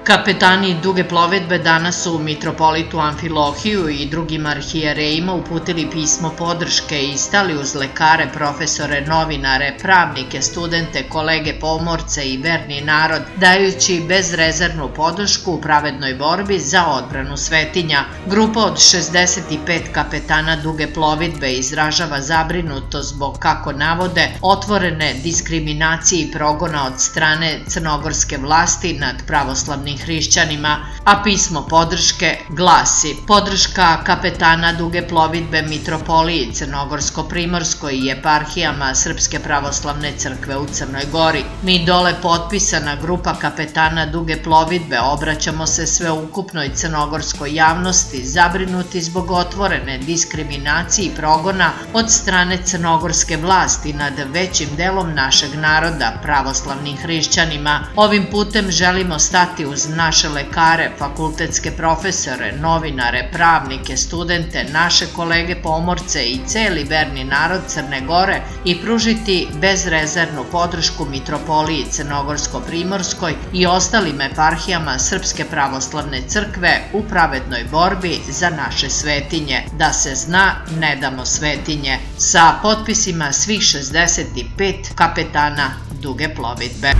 Kapetani Duge plovidbe danas su mitropolitu Amfilohiju i drugim arhijerejima uputili pismo podrške i stali uz lekare, profesore, novinare, pravnike, studente, kolege, pomorce i verni narod, dajući bezrezervnu podršku u pravednoj borbi za odbranu svetinja. Grupa od 65 kapetana Duge plovidbe izražava zabrinutost zbog, kako navode, otvorene diskriminacije i progona od strane crnogorske vlasti nad pravoslavnim hrišćanima, a pismo podrške glasi: podrška kapetana Duge plovidbe mitropoliji Crnogorsko-Primorskoj i eparhijama Srpske pravoslavne crkve u Crnoj Gori. Mi dole potpisana grupa kapetana Duge plovidbe obraćamo se sveukupnoj crnogorskoj javnosti zabrinuti zbog otvorene diskriminacije i progona od strane crnogorske vlasti nad većim delom našeg naroda, pravoslavnim hrišćanima. Ovim putem želimo stati uz naše lekare, fakultetske profesore, novinare, pravnike, studente, naše kolege pomorce i celi verni narod Crne Gore i pružiti bezrezervnu podršku mitropoliji Crnogorsko-Primorskoj i ostalim eparhijama Srpske pravoslavne crkve u pravednoj borbi za naše svetinje. Da se zna, ne damo svetinje. Sa potpisima svih 65 kapetana Duge plovidbe.